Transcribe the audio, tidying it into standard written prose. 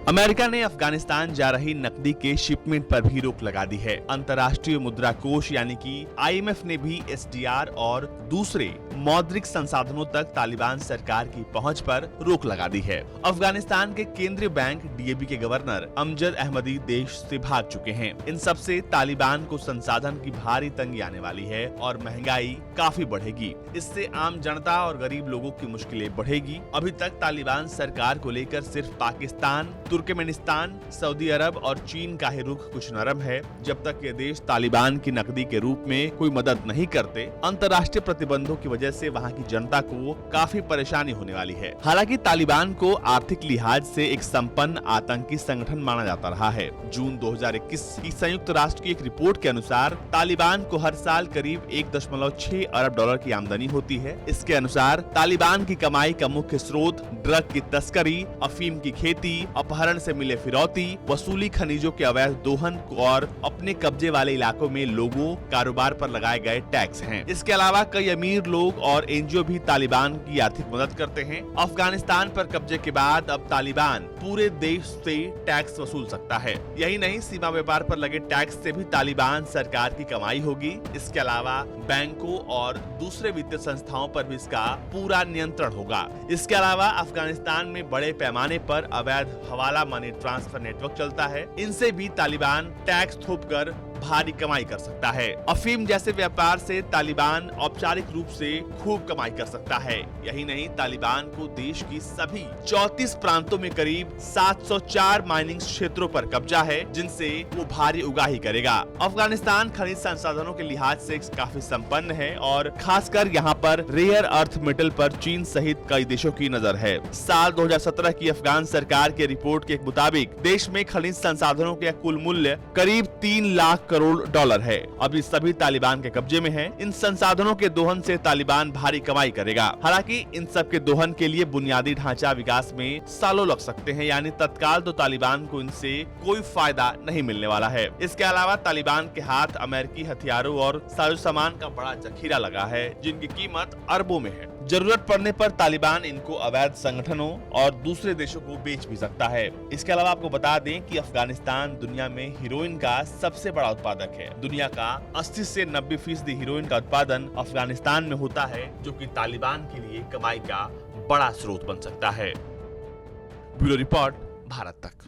America ने अफगानिस्तान जा रही नकदी के शिपमेंट पर भी रोक लगा दी है। अंतर्राष्ट्रीय मुद्रा कोष यानी कि IMF ने भी SDR और दूसरे मौद्रिक संसाधनों तक तालिबान सरकार की पहुंच पर रोक लगा दी है। अफगानिस्तान के केंद्रीय बैंक DAB के गवर्नर अमजद अहमदी देश से भाग चुके हैं। इन सब से तालिबान को संसाधन की भारी तंगी आने वाली है और महंगाई काफी बढ़ेगी। इससे आम जनता और गरीब लोगों की मुश्किलें बढ़ेगी। अभी तक तालिबान सरकार को लेकर सिर्फ पाकिस्तान, तुर्कमेनिस्तान, सऊदी अरब और चीन का ही रुख कुछ नरम है। जब तक ये देश तालिबान की नकदी के रूप में कोई मदद नहीं करते, अंतर्राष्ट्रीय प्रतिबंधों की वजह से वहाँ की जनता को काफी परेशानी होने वाली है। हालांकि तालिबान को आर्थिक लिहाज से एक संपन्न आतंकी संगठन माना जाता रहा है। जून 2021 की संयुक्त राष्ट्र की एक रिपोर्ट के अनुसार तालिबान को हर साल करीब 1.6 अरब डॉलर की आमदनी होती है। इसके अनुसार तालिबान की कमाई का मुख्य स्रोत ड्रग की तस्करी, अफीम की खेती, अपहरण से मिले फिरौती, वसूली, खनिजों के अवैध दोहन और अपने कब्जे वाले इलाकों में लोगों कारोबार पर लगाए गए टैक्स हैं। इसके अलावा कई अमीर लोग और NGO भी तालिबान की आर्थिक मदद करते हैं। अफगानिस्तान पर कब्जे के बाद अब तालिबान पूरे देश से टैक्स वसूल सकता है। यही नहीं, सीमा व्यापार पर लगे टैक्स से भी तालिबान सरकार की कमाई होगी। इसके अलावा बैंकों और दूसरे वित्तीय संस्थाओं पर भी इसका पूरा नियंत्रण होगा। इसके अलावा अफगानिस्तान में बड़े पैमाने पर अवैध हवाला मनी ट्रांसफर नेटवर्क चलता है। इनसे भी तालिबान टैक्स थोपकर भारी कमाई कर सकता है। अफीम जैसे व्यापार से तालिबान औपचारिक रूप से खूब कमाई कर सकता है। यही नहीं, तालिबान को देश की सभी 34 प्रांतों में करीब 704 माइनिंग क्षेत्रों पर कब्जा है, जिनसे वो भारी उगाही करेगा। अफगानिस्तान खनिज संसाधनों के लिहाज से काफी संपन्न है और खासकर यहाँ पर रेयर अर्थ मेटल पर चीन सहित कई देशों की नजर है। साल 2017 की अफगान सरकार के रिपोर्ट के मुताबिक देश में खनिज संसाधनों का कुल मूल्य करीब 3 लाख करोड़ डॉलर है। अभी सभी तालिबान के कब्जे में है। इन संसाधनों के दोहन से तालिबान भारी कमाई करेगा। हालांकि इन सब के दोहन के लिए बुनियादी ढांचा विकास में सालों लग सकते हैं, यानी तत्काल तो तालिबान को इनसे कोई फायदा नहीं मिलने वाला है। इसके अलावा तालिबान के हाथ अमेरिकी हथियारों और साजो सामान का बड़ा जखीरा लगा है, जिनकी कीमत अरबों में है। जरूरत पड़ने पर तालिबान इनको अवैध संगठनों और दूसरे देशों को बेच भी सकता है। इसके अलावा आपको बता दें कि अफगानिस्तान दुनिया में हीरोइन का सबसे बड़ा उत्पादक है। दुनिया का 80 से 90% हीरोइन का उत्पादन अफगानिस्तान में होता है, जो कि तालिबान के लिए कमाई का बड़ा स्रोत बन सकता है। ब्यूरो रिपोर्ट, भारत तक।